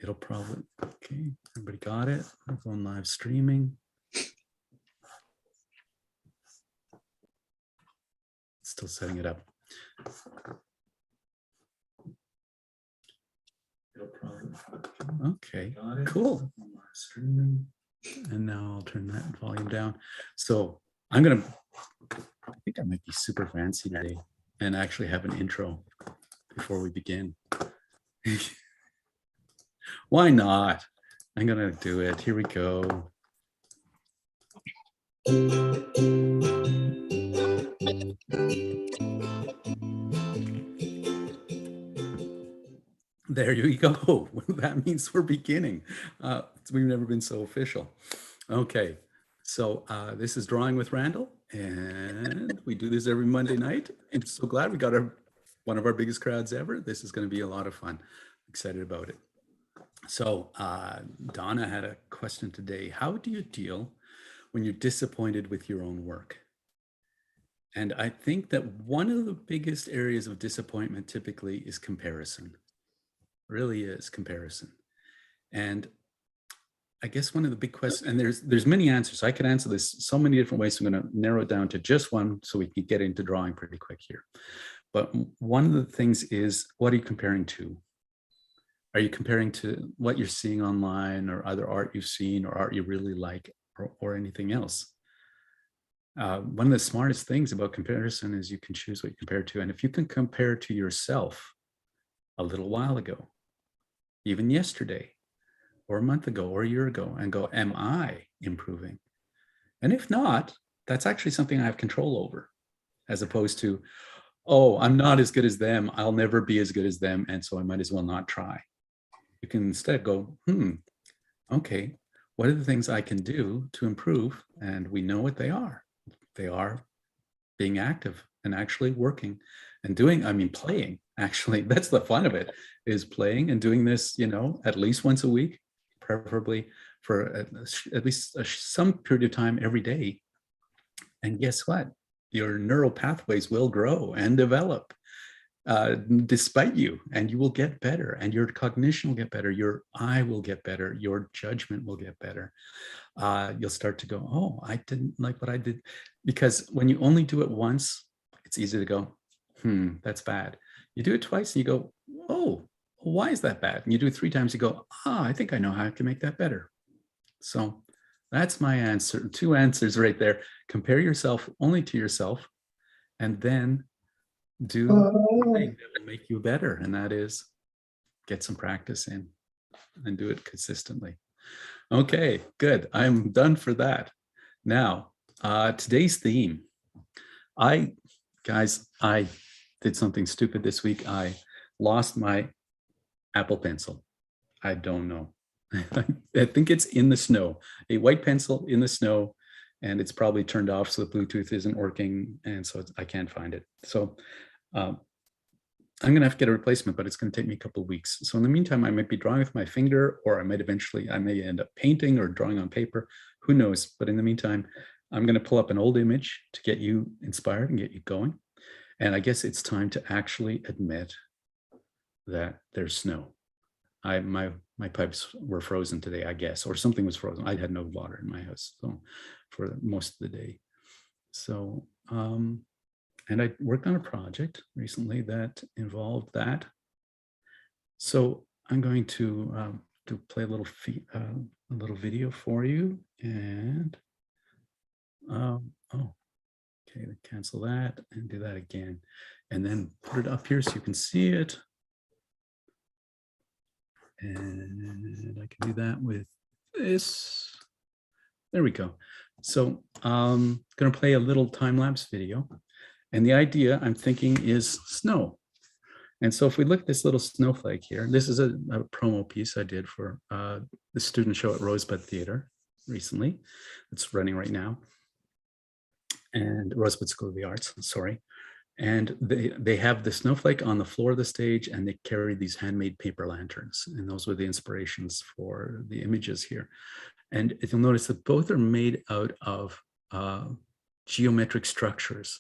It'll probably, okay, everybody got it? I'm going live streaming. Still setting it up. Okay, cool. And now I'll turn that volume down. So I think I might be super fancy today and actually have an intro before we begin. Why not? I'm gonna do it. Here we go. There you go. That means we're beginning. We've never been so official. Okay, so this is Drawing with Randall, and we do this every Monday night. I'm so glad we got one of our biggest crowds ever. This is going to be a lot of fun. Excited about it. So Donna had a question today. How do you deal when you're disappointed with your own work? And I think that one of the biggest areas of disappointment typically is comparison. Really is comparison. And I guess one of the big questions, and there's many answers. I could answer this so many different ways. So I'm going to narrow it down to just one so we can get into drawing pretty quick here. But one of the things is, what are you comparing to? Are you comparing to what you're seeing online or other art you've seen or art you really like or anything else? One of the smartest things about comparison is you can choose what you compare to. And if you can compare to yourself a little while ago, even yesterday, or a month ago, or a year ago, and go, am I improving? And if not, that's actually something I have control over, as opposed to, oh, I'm not as good as them. I'll never be as good as them. And so I might as well not try. You can instead go, okay, what are the things I can do to improve? And we know what they are. They are being active and actually working and doing, playing, actually. That's the fun of it, is playing and doing this, at least once a week, preferably for at least some period of time every day. And guess what? Your neural pathways will grow and develop despite you, and you will get better, and your cognition will get better, your eye will get better, your judgment will get better. You'll start to go, oh, I didn't like what I did. Because when you only do it once, it's easy to go, that's bad. You do it twice and you go, oh, why is that bad? And you do it 3 times, you go, I think I know how I can make that better. So that's my answer. 2 answers right there. Compare yourself only to yourself, and then do the thing that will make you better. And that is get some practice in and do it consistently. Okay, good. I'm done for that. Now, today's theme. Guys, I did something stupid this week. I lost my Apple Pencil. I don't know. I think it's in the snow. A white pencil in the snow, and it's probably turned off, so the Bluetooth isn't working, and so I can't find it. So I'm going to have to get a replacement, but it's going to take me a couple of weeks. So in the meantime, I might be drawing with my finger, or I may end up painting or drawing on paper. Who knows? But in the meantime, I'm going to pull up an old image to get you inspired and get you going. And I guess it's time to actually admit that there's snow. My pipes were frozen today, I guess, or something was frozen. I had no water in my house for most of the day. So, and I worked on a project recently that involved that. So I'm going to play a little video for you. And okay, cancel that and do that again, and then put it up here so you can see it. And I can do that with this. There we go. So I'm going to play a little time-lapse video. And the idea I'm thinking is snow. And so if we look at this little snowflake here, this is a promo piece I did for the student show at Rosebud Theater recently. It's running right now. And Rosebud School of the Arts, sorry. And they have the snowflake on the floor of the stage, and they carry these handmade paper lanterns. And those were the inspirations for the images here. And if you'll notice that both are made out of geometric structures.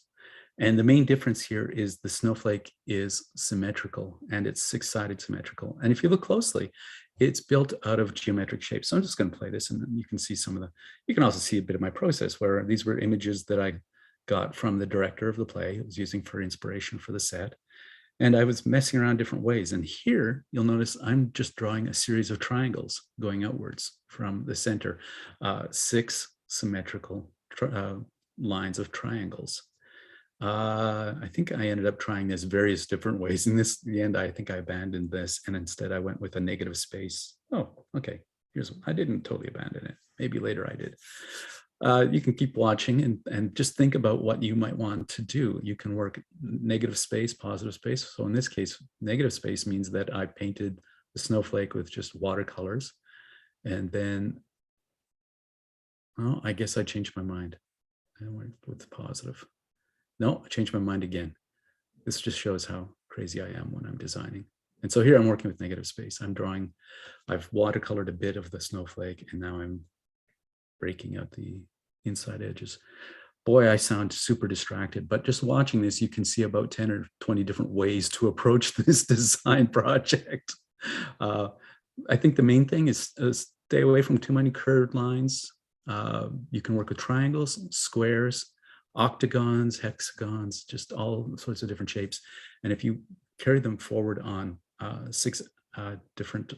And the main difference here is the snowflake is symmetrical, and it's six-sided symmetrical. And if you look closely, it's built out of geometric shapes. So I'm just going to play this, and you can see some of the, you can also see a bit of my process where these were images that I got from the director of the play. I was using for inspiration for the set. And I was messing around different ways. And here you'll notice I'm just drawing a series of triangles going outwards from the center, six symmetrical lines of triangles. I think I ended up trying this various different ways. In the end, I think I abandoned this, and instead I went with a negative space. Oh, okay. I didn't totally abandon it. Maybe later I did. You can keep watching and just think about what you might want to do. You can work negative space, positive space. So in this case, negative space means that I painted the snowflake with just watercolors. And then, oh, I guess I changed my mind. I went with positive. No, I changed my mind again. This just shows how crazy I am when I'm designing. And so here I'm working with negative space. I'm drawing, I've watercolored a bit of the snowflake, and now I'm breaking out the inside edges. Boy, I sound super distracted, but just watching this, you can see about 10 or 20 different ways to approach this design project. I think the main thing is stay away from too many curved lines. You can work with triangles, squares, octagons, hexagons, just all sorts of different shapes. And if you carry them forward on six different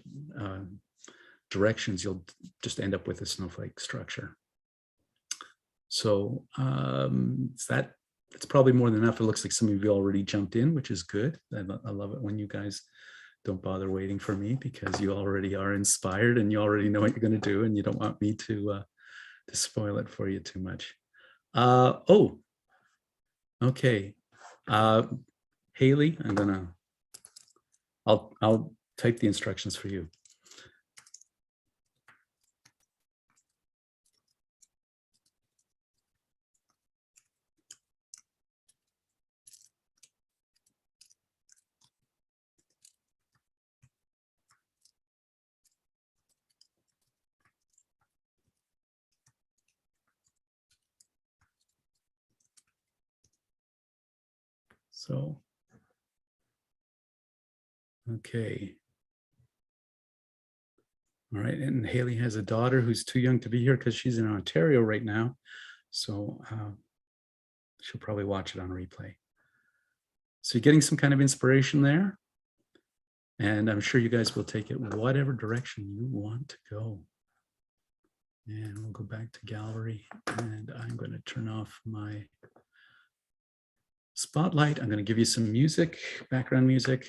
directions, you'll just end up with a snowflake structure. So that's probably more than enough. It looks like some of you already jumped in, which is good. I love it when you guys don't bother waiting for me, because you already are inspired and you already know what you're going to do, and you don't want me to spoil it for you too much. Oh, okay. Haley, I'll type the instructions for you. So, okay. All right, and Haley has a daughter who's too young to be here because she's in Ontario right now. So she'll probably watch it on replay. So you're getting some kind of inspiration there. And I'm sure you guys will take it whatever direction you want to go. And we'll go back to gallery, and I'm going to turn off my spotlight. I'm going to give you some music, background music.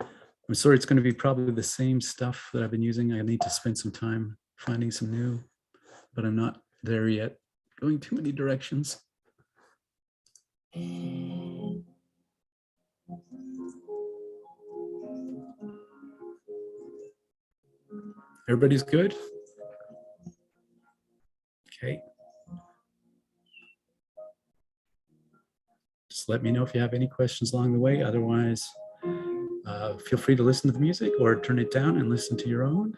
I'm sorry, it's going to be probably the same stuff that I've been using. I need to spend some time finding some new, but I'm not there yet. Going too many directions. Everybody's good? Okay. Just let me know if you have any questions along the way. Otherwise, feel free to listen to the music or turn it down and listen to your own.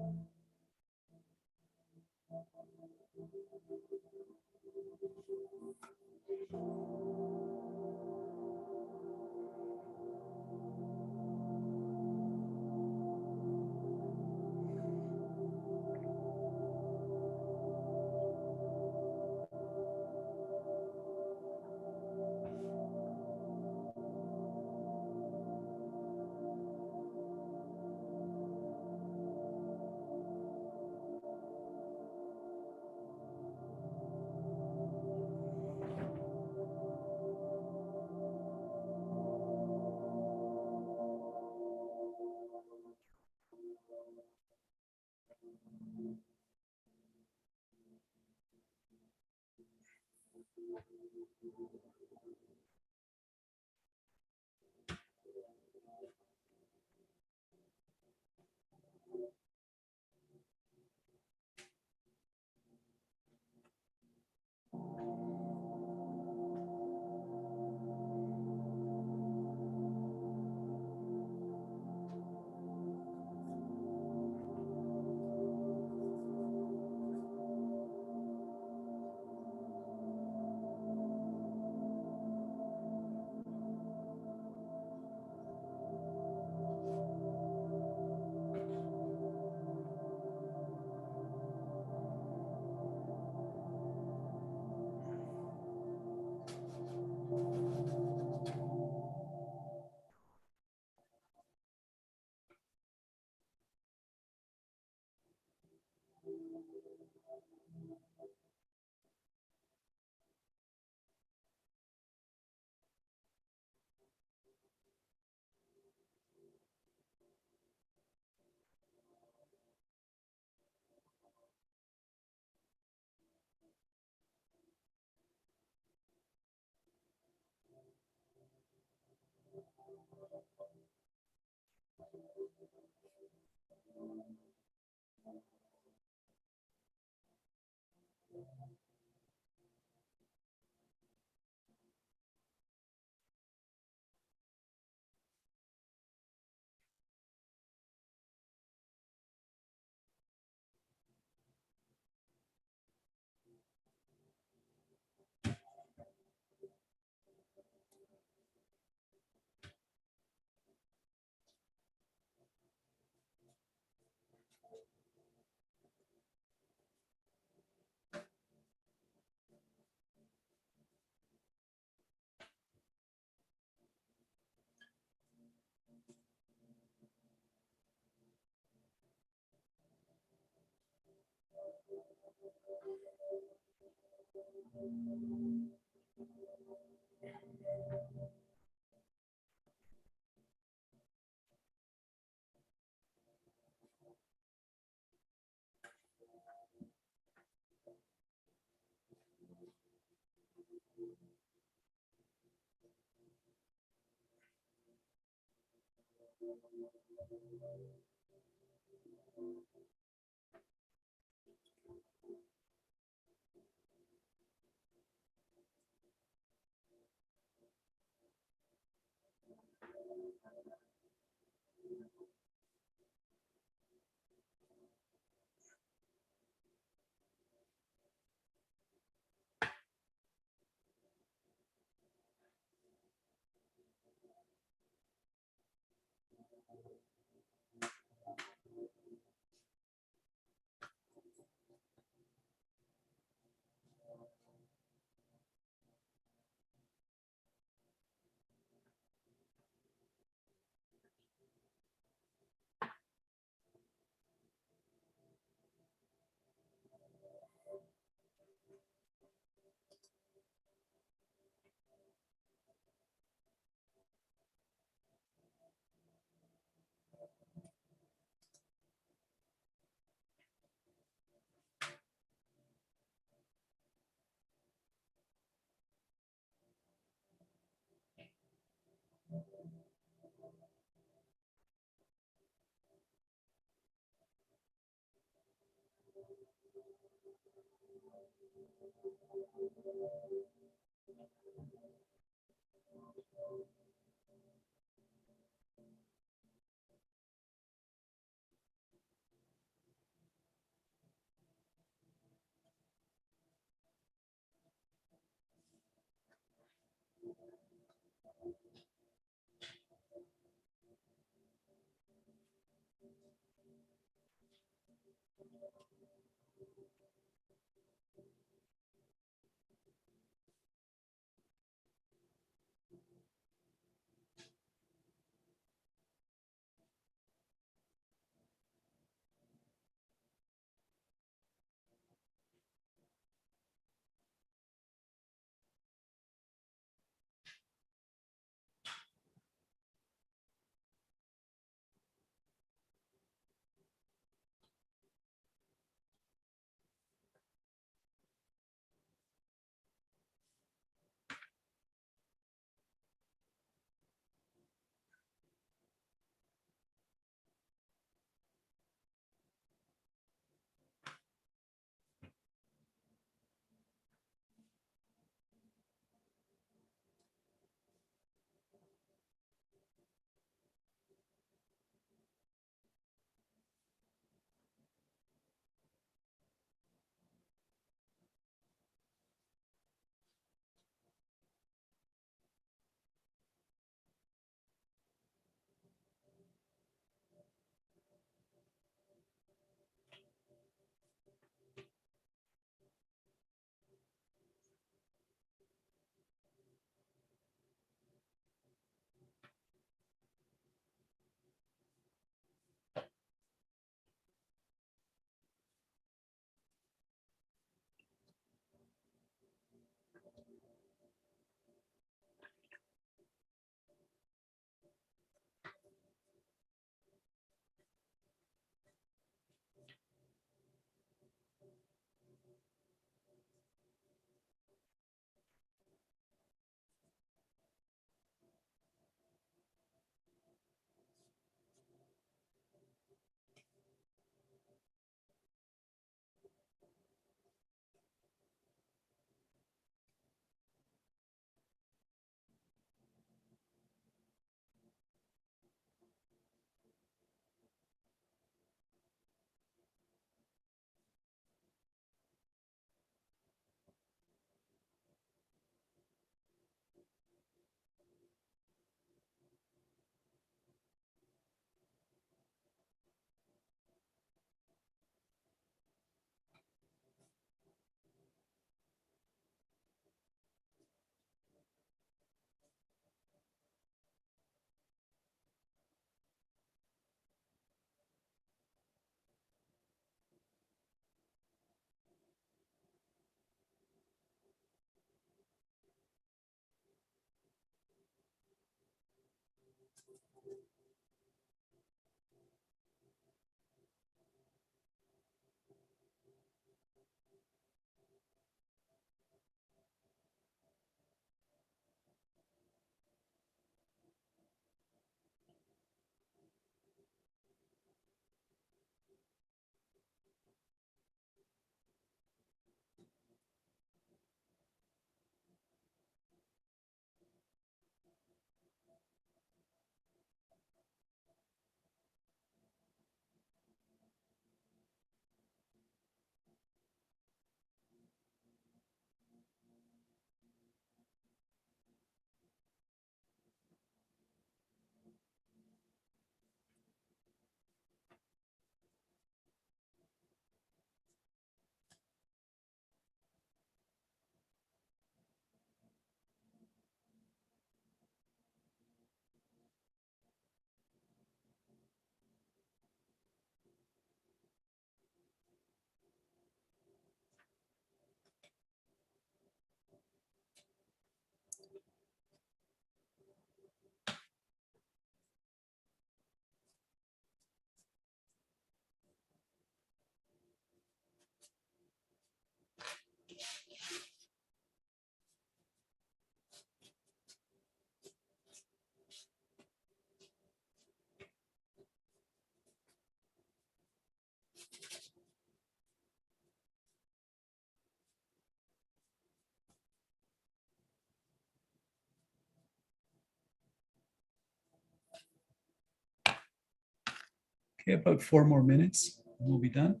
Okay, about 4 more minutes, and we'll be done.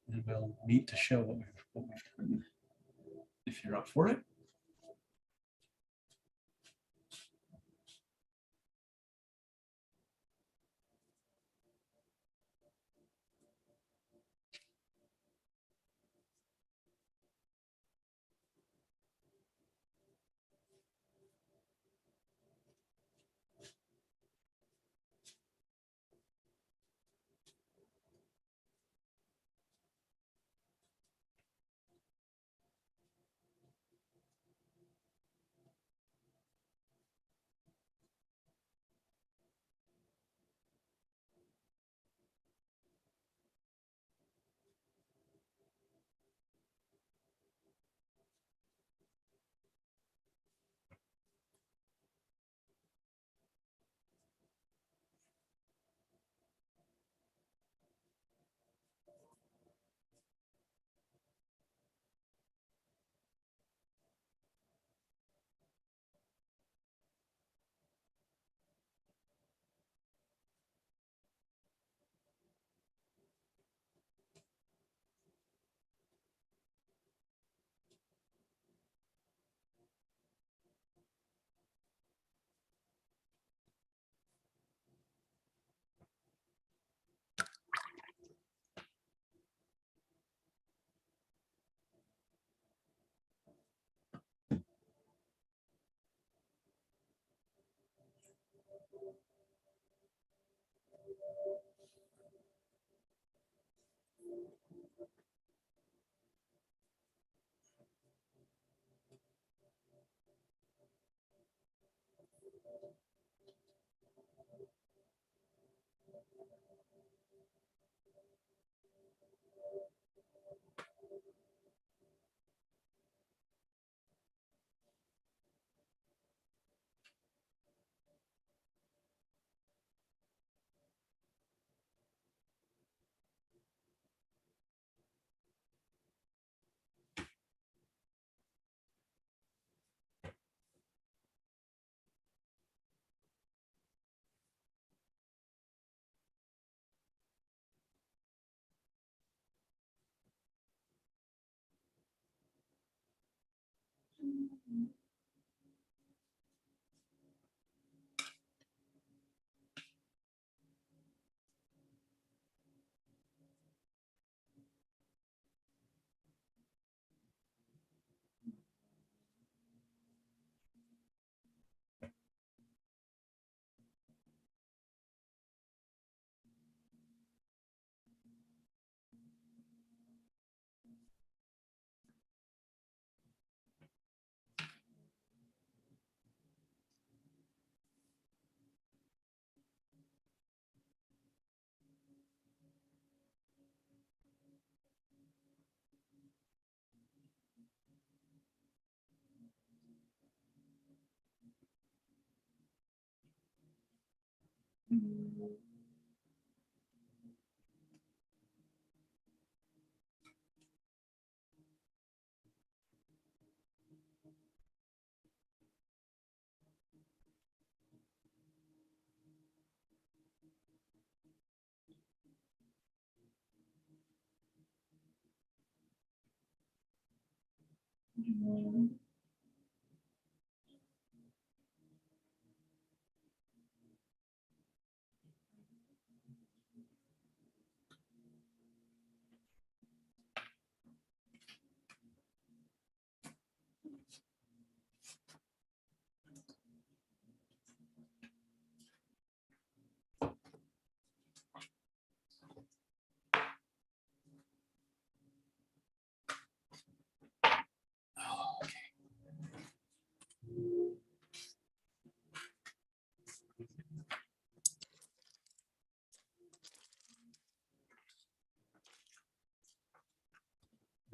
And we'll meet to show what we've done, if you're up for it.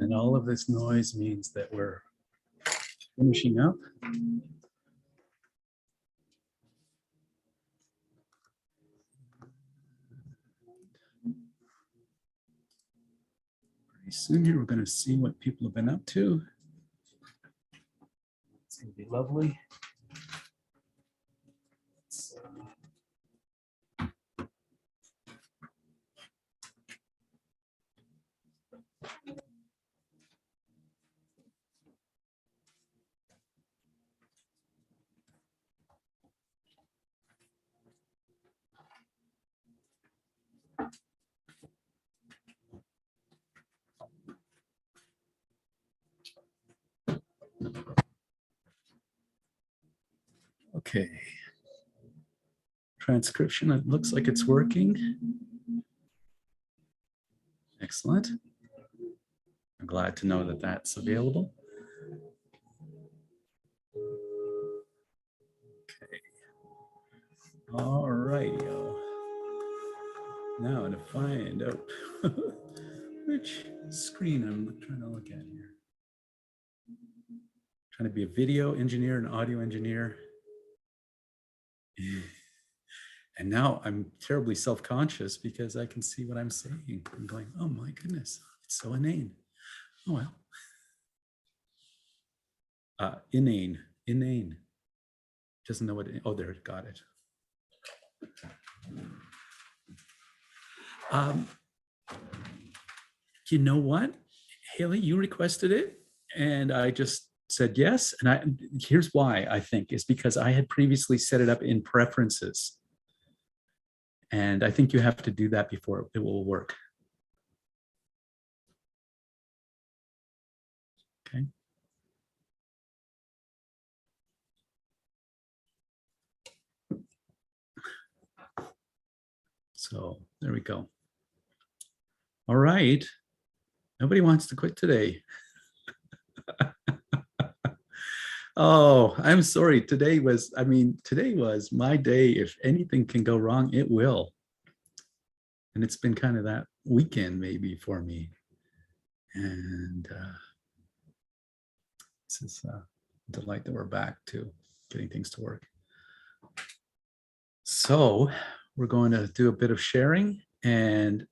And all of this noise means that we're finishing up. Pretty soon here, we're going to see what people have been up to. It's going to be lovely. Okay. Transcription, it looks like it's working. Excellent. I'm glad to know that that's available. Okay. All righty. Now to find out which screen I'm trying to look at here. Trying to be a video engineer, an audio engineer. And now I'm terribly self-conscious because I can see what I'm saying. I'm going, oh my goodness, it's so inane. Oh well. Inane. Doesn't know what, oh, there, got it. You know what, Haley, you requested it and I just said yes. And here's why I think is because I had previously set it up in preferences. And I think you have to do that before it will work. Okay. So there we go. All right. Nobody wants to quit today. Oh, I'm sorry. Today was my day. If anything can go wrong, it will. And it's been kind of that weekend maybe for me. And this is a delight that we're back to getting things to work. So we're going to do a bit of sharing. And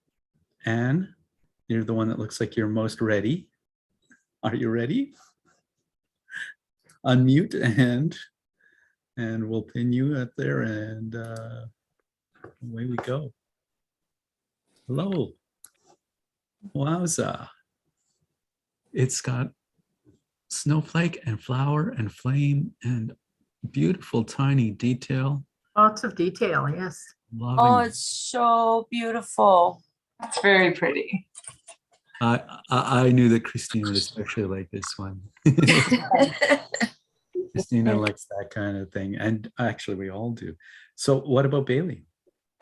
Anne, you're the one that looks like you're most ready. Are you ready? Unmute and we'll pin you up there and away we go. Hello. Wowza. It's got snowflake and flower and flame and beautiful tiny detail. Lots of detail, yes. Oh, it's so beautiful. It's very pretty. I knew that Christina would especially like this one. Christina likes that kind of thing. And actually we all do. So what about Bailey?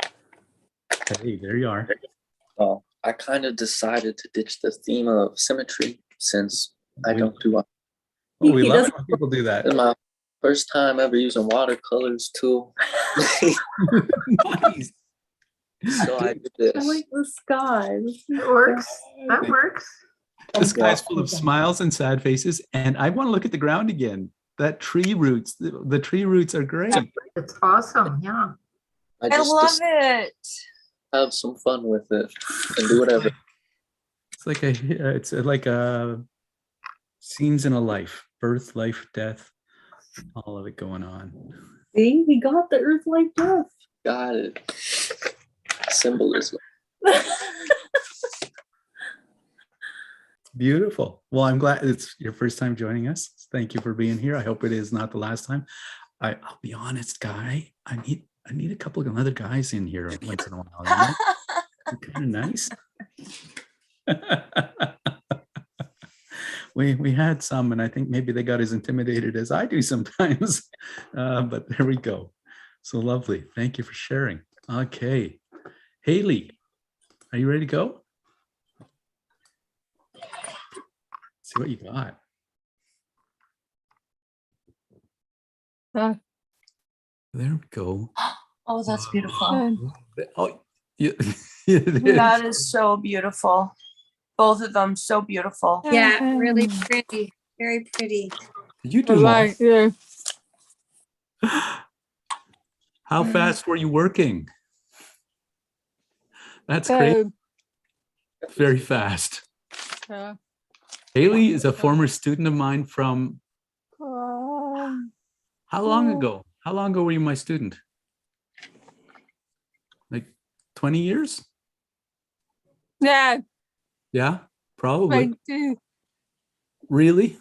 Hey, there you are. Oh, I kind of decided to ditch the theme of symmetry since I don't do it. Oh, we love it when people do that. It's my first time ever using watercolors too. Nice. So I did this. I like the sky. It works. That works. The sky's full of smiles and sad faces. And I want to look at the ground again. That tree roots, the tree roots are great. It's awesome. Yeah. I love it. Have some fun with it and do whatever. It's like a scenes in a life, birth, life, death, all of it going on. See, we got the earth like death. Got it. Symbolism. Beautiful. Well, I'm glad it's your first time joining us. Thank you for being here. I hope it is not the last time. I'll be honest, Guy. I need a couple of other guys in here once in a while. You know? They're kind of nice. We had some, and I think maybe they got as intimidated as I do sometimes. But there we go. So lovely. Thank you for sharing. Okay. Haley, are you ready to go? See what you got. There we go. Oh, that's beautiful. Oh, That is so beautiful. Both of them so beautiful. Yeah, really pretty. Very pretty. You do Right, yeah. How fast were you working? That's great. Very fast. Haley is a former student of mine from how long ago? How long ago were you my student? Like 20 years? Yeah. Yeah, probably. Really?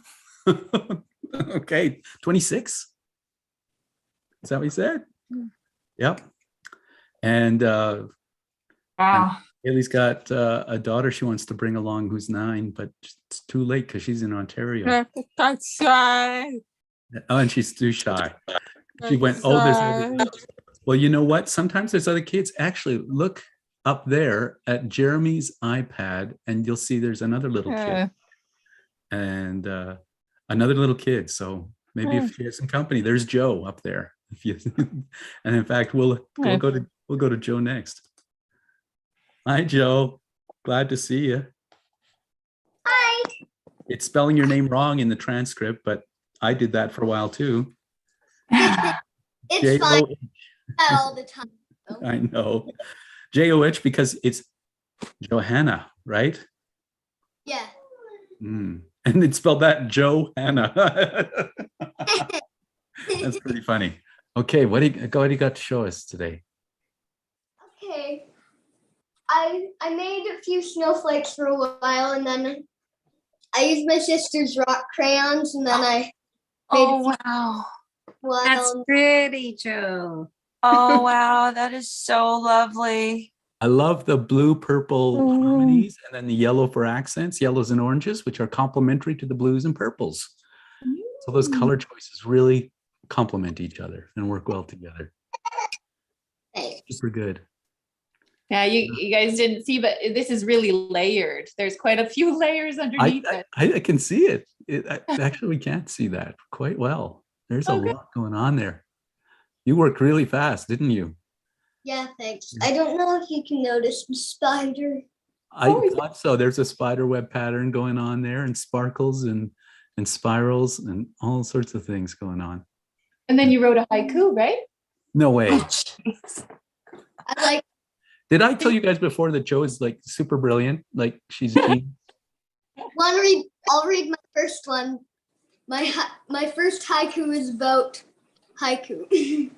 Okay, 26? Is that what you said? Yep. And Wow. Haley's got a daughter she wants to bring along who's 9, but it's too late because she's in Ontario. That's shy. Oh, and she's too shy. She went, oh, there's other kids. Well, you know what? Sometimes there's other kids. Actually, look up there at Jeremy's iPad and you'll see there's another little kid and another little kid. So maybe if she has some company, there's Joe up there. If you, and in fact, we'll go to Joe next. Hi, Joe. Glad to see you. Hi. It's spelling your name wrong in the transcript, but I did that for a while too. It's fine all the time. I know. J-O-H because it's Johanna, right? Yeah. And it's spelled that Johanna. That's pretty funny. Okay, what do you got to show us today? Okay. I made a few snowflakes for a while, and then I used my sister's rock crayons, and then I made a few wow. That's pretty, Joe. Oh, wow. That is so lovely. I love the blue purple harmonies and then the yellow for accents, yellows and oranges, which are complementary to the blues and purples. So those color choices really complement each other and work well together. Super good. Yeah, you guys didn't see, but this is really layered. There's quite a few layers underneath it. I can see it. Actually, we can't see that quite well. There's a lot going on there. You worked really fast, didn't you? Yeah, thanks. I don't know if you can notice the spider. I thought so. There's a spider web pattern going on there and sparkles and spirals and all sorts of things going on. And then you wrote a haiku, right? No way. I like. Did I tell you guys before that Joe is like super brilliant? Like she's a genius? I'll read my first one. My first haiku is about haiku.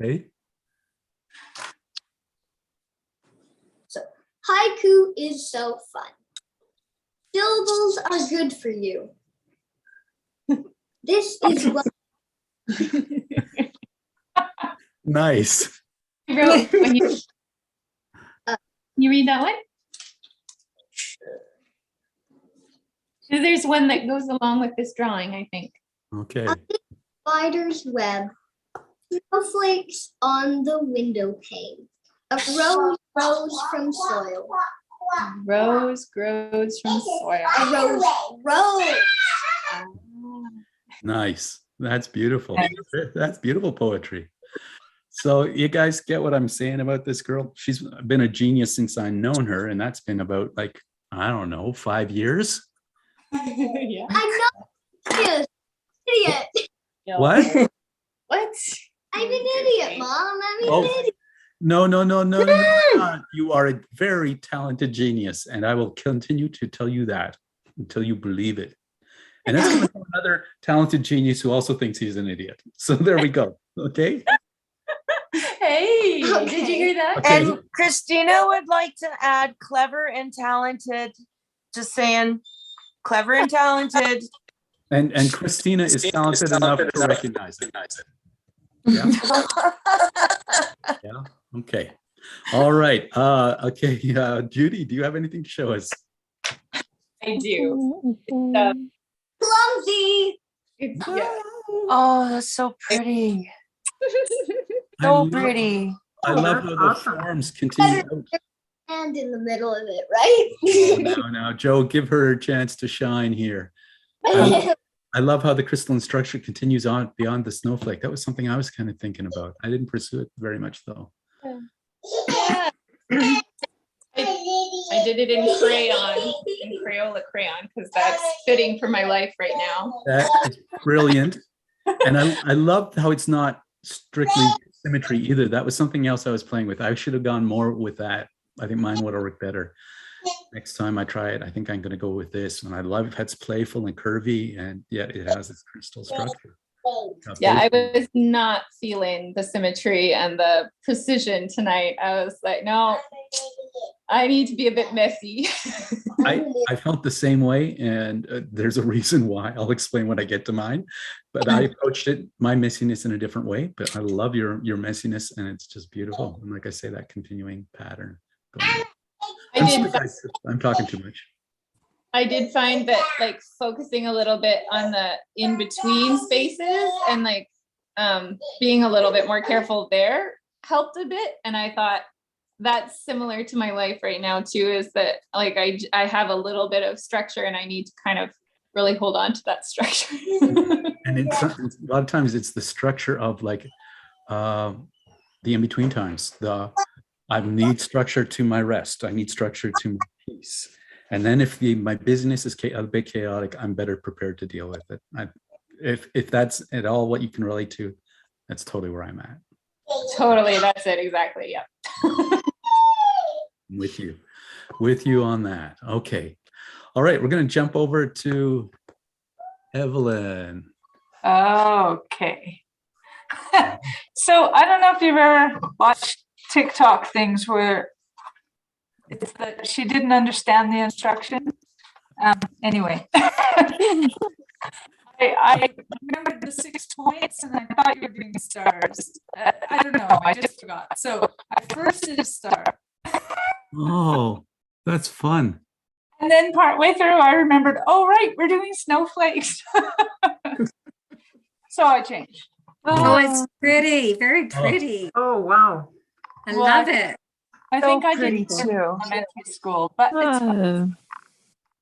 Okay. So haiku is so fun. Syllables are good for you. This is what. Nice. You wrote when you read that one? There's one that goes along with this drawing, I think. Okay. Spider's web. Snowflakes on the window pane. A rose grows from soil. Rose grows from soil. A rose rose. Nice. That's beautiful. That's beautiful poetry. So you guys get what I'm saying about this girl? She's been a genius since I've known her, and that's been about like, I don't know, 5 years. Yeah. I'm not idiot. What? What? I'm an idiot, Mom. I'm an idiot. No, you're not. You are a very talented genius, and I will continue to tell you that until you believe it. And that's coming from another talented genius who also thinks he's an idiot. So there we go. Okay. Hey, Okay. did you hear that? Okay. And Christina would like to add clever and talented. Just saying, clever and talented. And Christina is talented enough to recognize it. Yeah. Yeah. Okay. All right. Okay. Judy, do you have anything to show us? I do. Clumsy. Yeah. Oh, that's so pretty. So pretty. I love how the forms continue out. And in the middle of it, right? Oh, now, Joe, give her a chance to shine here. I love how the crystalline structure continues on beyond the snowflake. That was something I was kind of thinking about. I didn't pursue it very much, though. Yeah. I did it in crayon, in Crayola crayon, because that's fitting for my life right now. That is brilliant. And I love how it's not strictly symmetry either. That was something else I was playing with. I should have gone more with that. I think mine would have worked better. Next time I try it, I think I'm going to go with this. And I love it's playful and curvy, and yet it has this crystal structure. Yeah, I was not feeling the symmetry and the precision tonight. I was like, no, I need to be a bit messy. I felt the same way, and there's a reason why. I'll explain when I get to mine. But I approached my messiness in a different way. But I love your messiness, and it's just beautiful. And like I say, that continuing pattern. I'm talking too much. I did find that like focusing a little bit on the in-between spaces and like being a little bit more careful there helped a bit. And I thought that's similar to my life right now too, is that like I have a little bit of structure and I need to kind of really hold on to that structure. And it's a lot of times it's the structure of like the in-between times. I need structure to my rest. I need structure to my peace. And then if my busyness is a bit chaotic, I'm better prepared to deal with it. If that's at all what you can relate to, that's totally where I'm at. Totally, that's it, exactly, yeah. With you on that. Okay. All right, we're going to jump over to Evelyn. Okay. So I don't know if you've ever watched TikTok things where it's that she didn't understand the instruction. Anyway, I remembered the 6 points and I thought you were doing stars. I don't know, I just forgot. So I first did a star. Oh, that's fun. And then partway through, I remembered, oh, right, we're doing snowflakes. So I changed. Oh, it's pretty, very pretty. Oh, wow. I love it. I think I pretty did too. elementary school, but it's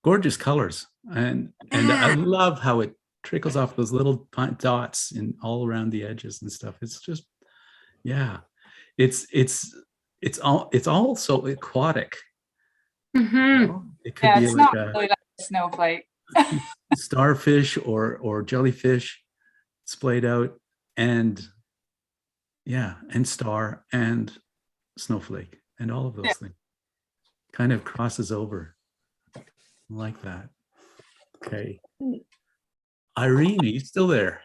Gorgeous colors. And I love how it trickles off those little dots in all around the edges and stuff. It's just, yeah, it's all so aquatic. Mm-hmm. It could yeah, be it's like not a really like a snowflake. starfish or jellyfish splayed out, and yeah, and star and snowflake and all of those things kind of crosses over like that. Okay. Irene, are you still there?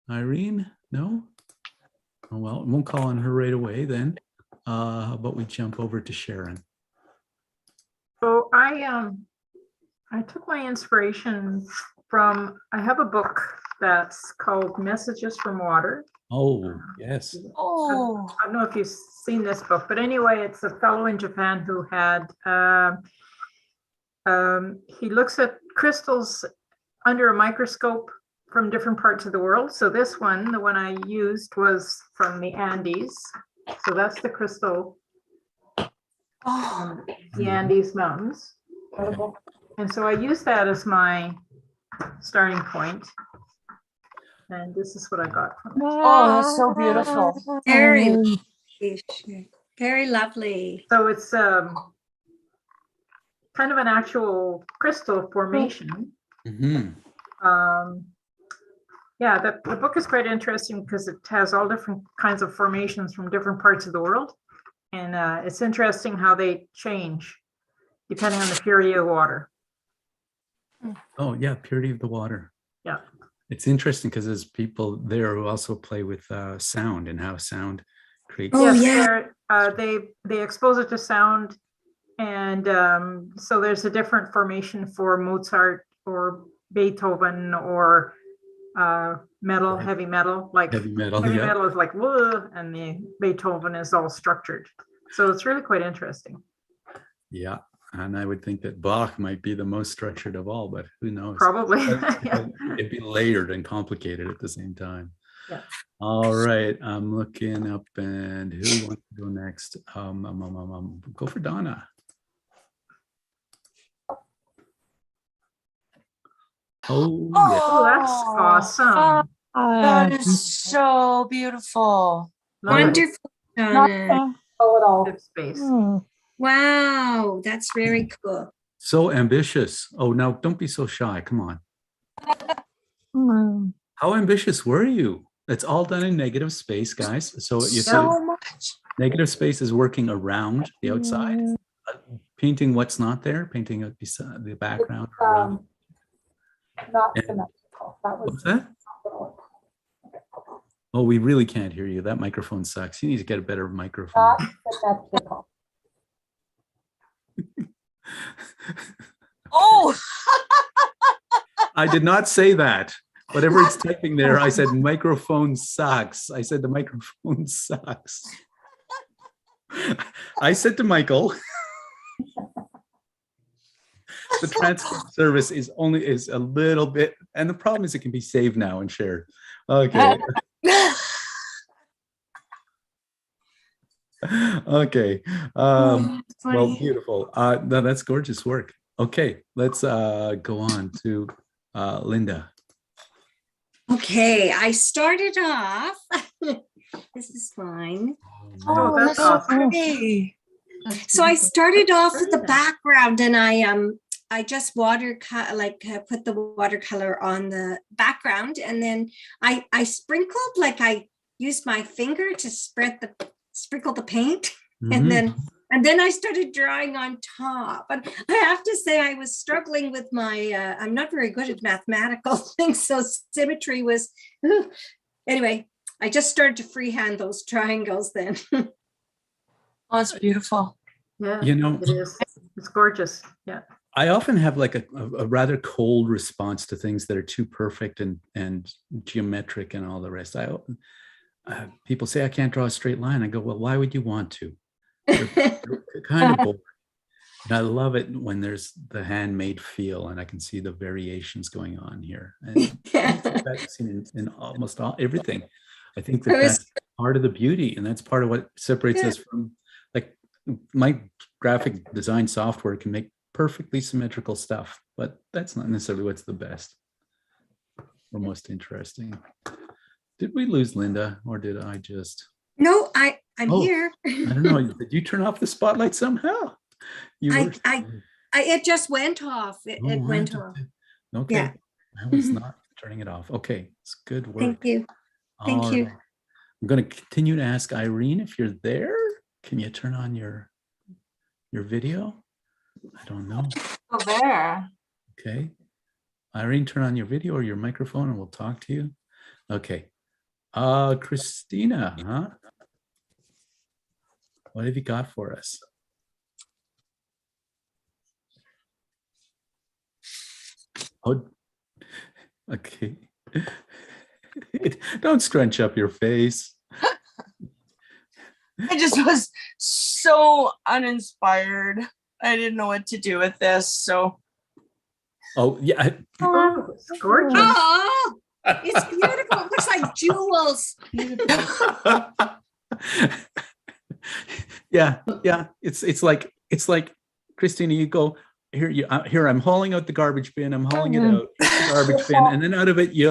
Irene? No? Oh, well, I won't call on her right away then. How about we jump over to Sharon? So I took my inspiration from, I have a book that's called Messages from Water. Oh, yes. Oh, I don't know if you've seen this book, but anyway, it's a fellow in Japan who had, he looks at crystals under a microscope from different parts of the world. So this one, the one I used, was from the Andes. So that's the crystal from the Andes Mountains. And so I used that as my starting point. And this is what I got from it. oh, that's so beautiful. Very lovely. Very lovely. So it's kind of an actual crystal formation. Mm-hmm. Yeah, the book is quite interesting because it has all different kinds of formations from different parts of the world. And it's interesting how they change depending on the purity of water. Oh, yeah, purity of the water. Yeah. It's interesting because there's people there who also play with sound and how sound creates. Oh, Yes, yeah. they expose it to sound. And so there's a different formation for Mozart or Beethoven or metal, Right. heavy metal. Like Heavy metal, heavy yeah. metal is like whoa, and the Beethoven is all structured. So it's really quite interesting. Yeah. And I would think that Bach might be the most structured of all, but who knows? Probably. But Yeah. it'd be layered and complicated at the same time. Yeah. All right. I'm looking up, and who wants to go next? Go for Donna. Oh, yeah. Oh, that's awesome. That is so beautiful. Love it. Wonderful, Donna. Live space. Wow, that's very cool. So ambitious. Oh, now don't be so shy. Come on. How ambitious were you? It's all done in negative space, guys. So you see, So much. negative space is working around the outside, painting what's not there, painting it beside the background. Around. Not And- symmetrical. That was What's that? Oh, we really can't hear you. That microphone sucks. You need to get a better microphone. symmetrical. Oh, I did not say that. Whatever it's typing there, I said microphone sucks. I said the microphone sucks. I said to Michael, The transcript service is a little bit, and the problem is it can be saved now and shared. Okay. Okay. Well, beautiful. No, that's gorgeous work. Okay, let's go on to Linda. Okay, I started off. This is fine. Oh, that's awesome. Hey. So I started off with the background, and I just put the watercolor on the background, and then I sprinkled, like I used my finger to sprinkle the paint, and then I started drawing on top. And I have to say, I was struggling with my I'm not very good at mathematical things, so symmetry was anyway. I just started to freehand those triangles then. Oh, it's beautiful. Yeah, You know, it is. It's gorgeous. Yeah. I often have like a rather cold response to things that are too perfect and geometric and all the rest. People say I can't draw a straight line. I go, well, why would you want to? You're kind of bored. And I love it when there's the handmade feel, and I can see the variations going on here. And that's in almost everything. I think that's part of the beauty, and that's part of what separates us from, like, my graphic design software can make perfectly symmetrical stuff, but that's not necessarily what's the best or most interesting. Did we lose Linda, or did I just? No, I'm here. I don't know. Did you turn off the spotlight somehow? It just went off. It went off. Okay. Yeah. I was not turning it off. Okay, it's good work. Thank you. Thank you. Right. I'm going to continue to ask Irene if you're there. Can you turn on your video? I don't know. Oh, there. Okay. Irene, turn on your video or your microphone and we'll talk to you. Okay. Christina, huh? What have you got for us? Oh, okay. Don't scrunch up your face. I just was so uninspired. I didn't know what to do with this. So. Oh, yeah. Oh, it's gorgeous. Oh, it's beautiful. It looks like jewels. Beautiful. Yeah. It's like Christina, you go here. I'm hauling out the garbage bin. I'm hauling it out the garbage bin, and then out of it, you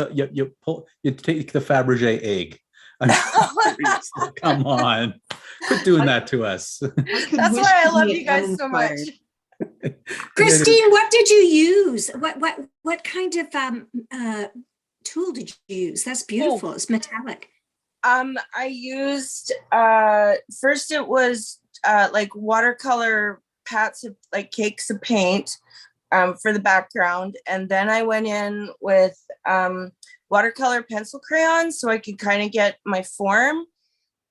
take the Fabergé egg. I'm serious. Come on, quit doing that to us. That's why I love you guys so much. Christine, what did you use? What kind of tool did you use? That's beautiful. It's metallic. I used first it was like watercolor pats of like cakes of paint for the background, and then I went in with watercolor pencil crayons so I could kind of get my form.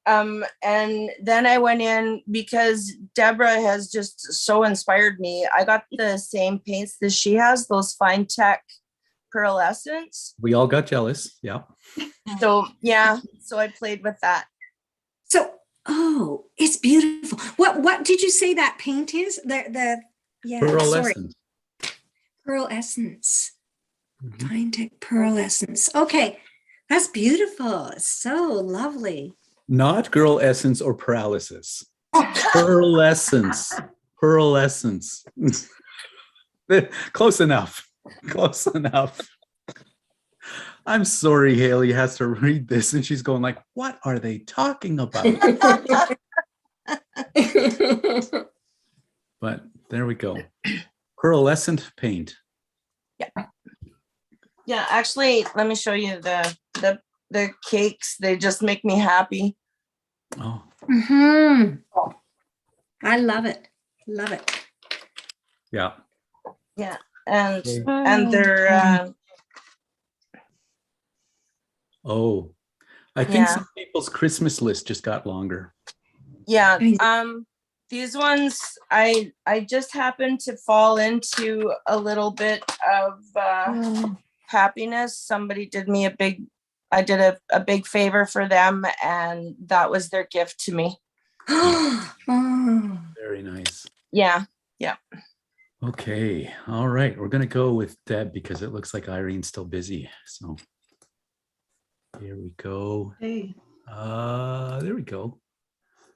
And then I went in, because Deborah has just so inspired me. I got the same paints that she has, those fine tech pearlescence. We all got jealous. Yeah. So yeah, so I played with that. So, oh, it's beautiful. What did you say that paint is? Pearlescence. Pearlescence. Fine tech pearlescence. Okay, that's beautiful. It's so lovely. Not girl essence or paralysis. Pearlescence. Pearlescence. Close enough. Close enough. I'm sorry, Haley has to read this, and she's going like, what are they talking about? But there we go. Pearlescent paint. Yeah, actually, let me show you the cakes. They just make me happy. Oh. I love it. Love it. Yeah. Yeah, and they're Oh, I think some people's Christmas list just got longer. yeah. These ones I just happened to fall into a little bit of happiness. Somebody did me I did a big favor for them, and that was their gift to me. Oh. Very nice. Yeah. Okay, all right. We're gonna go with Deb because it looks like Irene's still busy. So here we go. Hey. There we go.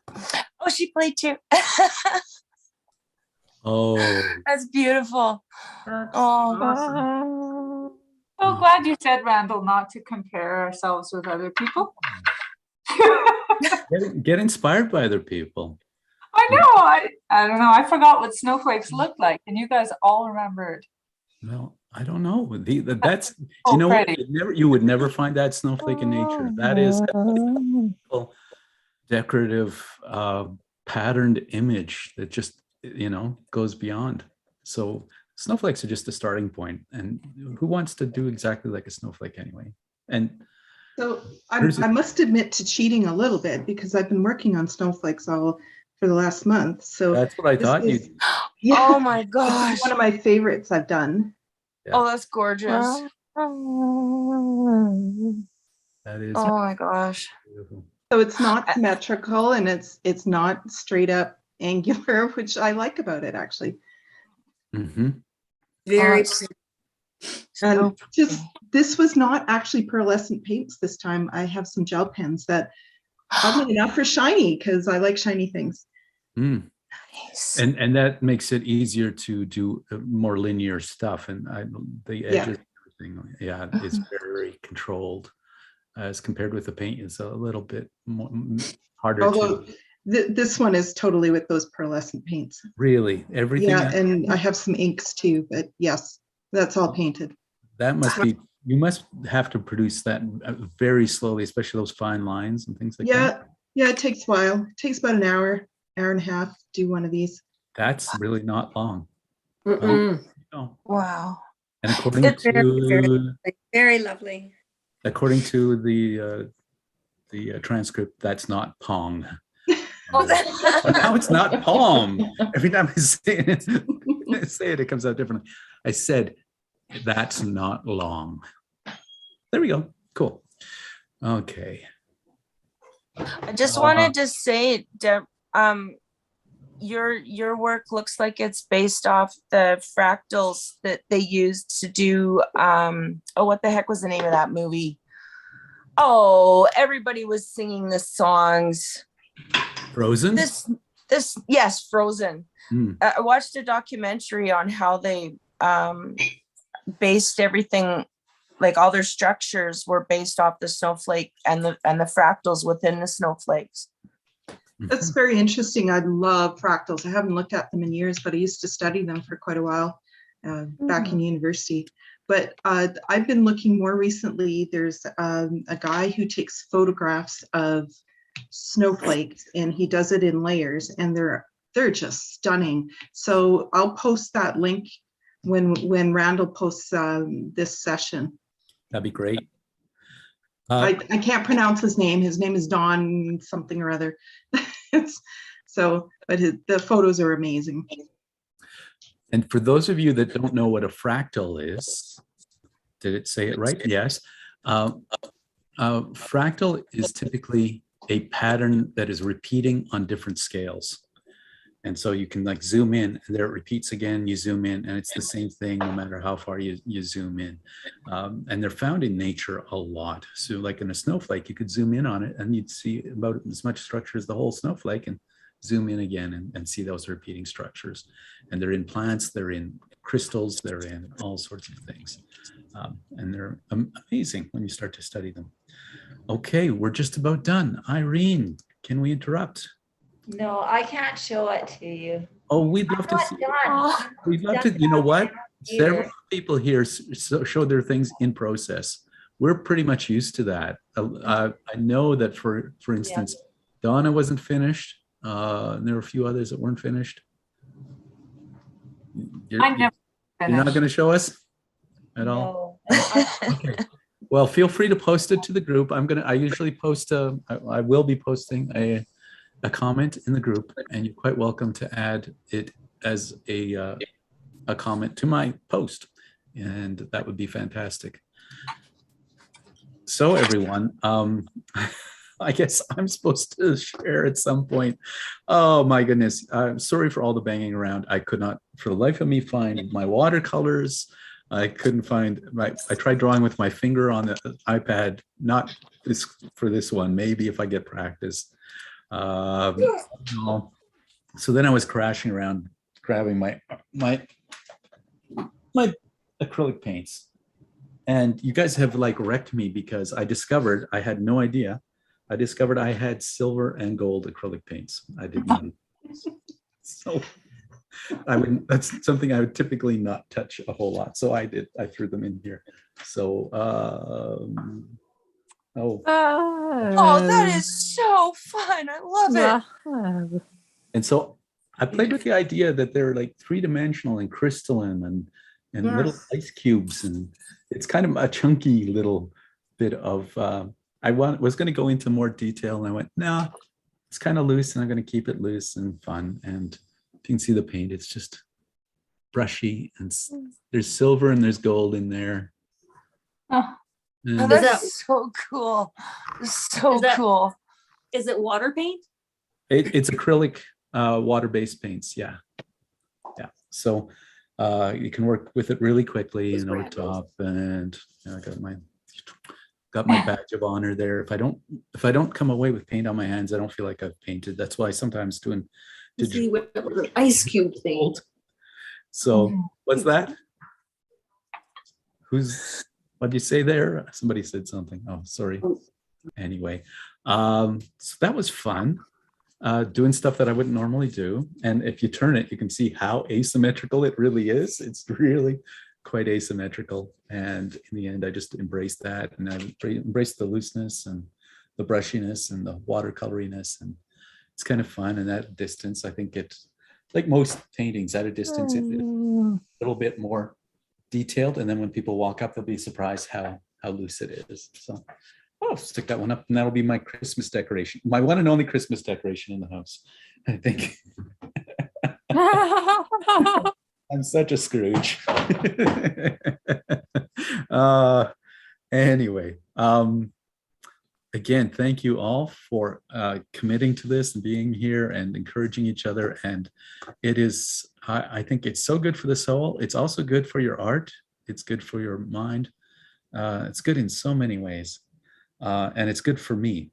Oh, she played too. Oh, That's beautiful. That's Oh. awesome. So glad you said, Randall, not to compare ourselves with other people. get inspired by other people. I know. I don't know. I forgot what snowflakes looked like, and you guys all remembered. Well, I don't know. That's Oh, you know what? pretty. You would never find that snowflake in nature. That is a decorative patterned image that just goes beyond. So snowflakes are just a starting point, and who wants to do exactly like a snowflake anyway? And So I must admit to cheating a little bit because I've been working on snowflakes all for the last month. So that's what I this thought. is- You yeah, Oh my this gosh. is one of my favorites I've done. Yeah. Oh, that's gorgeous. that is Oh my gosh. beautiful. So it's not symmetrical and it's not straight up angular, which I like about it actually. Mm-hmm. Very it's- pretty. And just this was not actually pearlescent paints this time. I have some gel pens that oddly enough are shiny because I like shiny things. Mm. Nice. And that makes it easier to do more linear stuff, and the edges, everything, yeah, is very controlled as compared with the paint. It's a little bit more, harder Although to this one is totally with those pearlescent paints. really everything. Yeah, and I have some inks too, but yes, that's all painted. That must be, you must have to produce that very slowly, especially those fine lines and things like that. Yeah, it takes a while. It takes about an hour and a half to do one of these. That's really not long. Mm-mm. No. Wow. And according It's very, to very lovely. according to the transcript, that's not Pong. Oh, But now it's not Pong. Every time I say it, it comes out differently. I said, that's not long. There we go. Cool. Okay. I just wanted to say, Deb, your work looks like it's based off the fractals that they used to do. What the heck was the name of that movie? Oh, everybody was singing the songs. Frozen? Yes, Frozen. Mm. I watched a documentary on how they based everything, like all their structures were based off the snowflake and the fractals within the snowflakes. That's very interesting. I love fractals. I haven't looked at them in years, but I used to study them for quite a while back in university. But I've been looking more recently. There's a guy who takes photographs of snowflakes and he does it in layers, and they're just stunning. So I'll post that link when Randall posts this session. That'd be great. I can't pronounce his name. His name is Don something or other. But the photos are amazing. And for those of you that don't know what a fractal is, did it say it right? Yes. Fractal is typically a pattern that is repeating on different scales. And so you can like zoom in and there it repeats again, you zoom in, and it's the same thing no matter how far you zoom in. And they're found in nature a lot. So like in a snowflake, you could zoom in on it and you'd see about as much structure as the whole snowflake, and zoom in again and see those repeating structures. And they're in plants, they're in crystals, they're in all sorts of things. And they're amazing when you start to study them. Okay, we're just about done. Irene, can we interrupt? No, I can't show it to you. Oh, we'd love to see. We'd love to, you know what? Several people here show their things in process. We're pretty much used to that. I know that for instance, Donna wasn't finished. And there were a few others that weren't finished. You're not going to show us at all? No. Okay. Well, feel free to post it to the group. I usually post I will be posting a comment in the group, and you're quite welcome to add it as a comment to my post, and that would be fantastic. So everyone, I guess I'm supposed to share at some point. Oh my goodness. I'm sorry for all the banging around. I could not for the life of me find my watercolors. I couldn't find I tried drawing with my finger on the iPad, not this for this one, maybe if I get practice. No. So then I was crashing around grabbing my acrylic paints. And you guys have like wrecked me because I discovered, I had no idea. I discovered I had silver and gold acrylic paints. I didn't know. So that's something I would typically not touch a whole lot. So I threw them in here. So, Oh, that is so fun. I love it. And so I played with the idea that they're like three-dimensional and crystalline and little ice cubes. And it's kind of a chunky little bit of, I was going to go into more detail and I went, no, it's kind of loose and I'm going to keep it loose and fun. And you can see the paint, it's just brushy and there's silver and there's gold in there. Oh, And that's so cool. So cool. Is it water paint? it's acrylic water-based paints. Yeah. So you can work with it really quickly and over top. And I got my badge of honor there. If I don't come away with paint on my hands, I don't feel like I've painted. That's why sometimes doing See with an ice cube thing. So what's that? What'd you say there? Somebody said something. Oh, sorry. Anyway, so that was fun. Doing stuff that I wouldn't normally do. And if you turn it, you can see how asymmetrical it really is. It's really quite asymmetrical. And in the end, I just embraced that. And I embraced the looseness and the brushiness and the watercoloriness. And it's kind of fun. And at a distance, I think like most paintings at a distance, it's a little bit more detailed. And then when people walk up, they'll be surprised how loose it is. So I'll stick that one up and that'll be my Christmas decoration. My one and only Christmas decoration in the house, I think. I'm such a Scrooge. Anyway, again, thank you all for committing to this and being here and encouraging each other. And it is, I think it's so good for the soul. It's also good for your art. It's good for your mind. It's good in so many ways. And it's good for me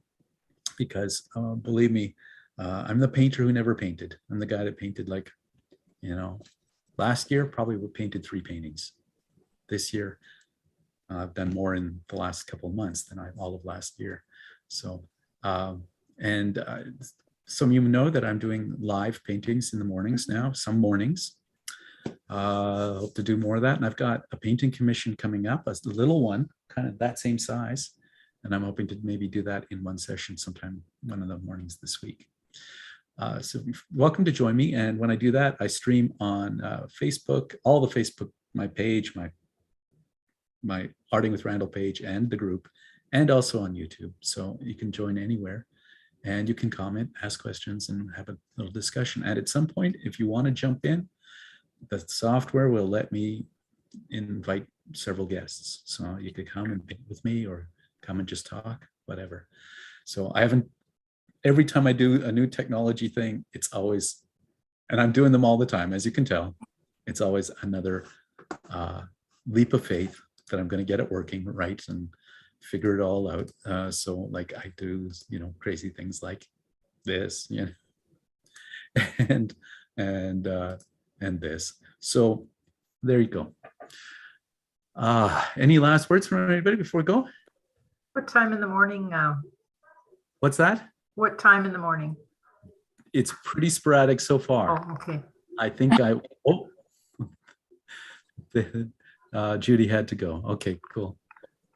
because believe me, I'm the painter who never painted. I'm the guy that painted last year, probably painted 3 paintings. This year, I've done more in the last couple of months than all of last year. So, some of you know that I'm doing live paintings in the mornings now, some mornings. Hope to do more of that. And I've got a painting commission coming up, a little one, kind of that same size. And I'm hoping to maybe do that in one session sometime, one of the mornings this week. So welcome to join me. And when I do that, I stream on Facebook, all the Facebook, my page, my Arting with Randall page and the group, and also on YouTube. So you can join anywhere and you can comment, ask questions and have a little discussion. And at some point, if you want to jump in, the software will let me invite several guests. So you could come and paint with me or come and just talk, whatever. So every time I do a new technology thing, it's always, and I'm doing them all the time, as you can tell, it's always another leap of faith that I'm going to get it working right and figure it all out. So like I do, crazy things like this, and this. So there you go. Any last words from anybody before we go? What time in the morning? What's that? What time in the morning? It's pretty sporadic so far. Oh, okay. I think Judy had to go. Okay, cool.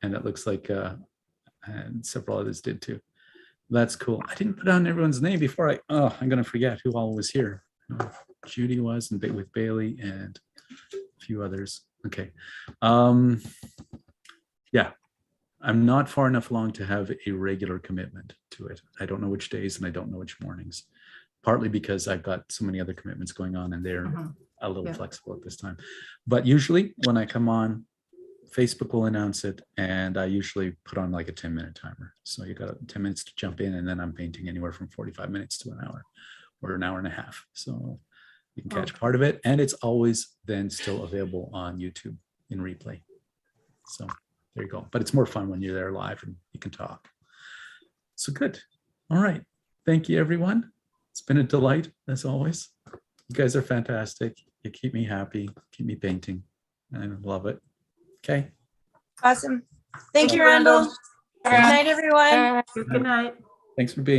And it looks like and several others did too. That's cool. I didn't put down everyone's name before I'm going to forget who all was here. Judy was and with Bailey and a few others. Okay. Yeah. I'm not far enough along to have a regular commitment to it. I don't know which days and I don't know which mornings, partly because I've got so many other commitments going on and they're a little flexible at this time. But usually when I come on, Facebook will announce it, and I usually put on like a 10-minute timer. So you got 10 minutes to jump in, and then I'm painting anywhere from 45 minutes to an hour or an hour and a half. So you can catch part of it, and it's always then still available on YouTube in replay. So there you go. But it's more fun when you're there live and you can talk. So good. All right. Thank you, everyone. It's been a delight, as always. You guys are fantastic. You keep me happy, keep me painting. I love it. Okay. Awesome. Thank you, Randall. Good night, everyone. Good night. Thanks for being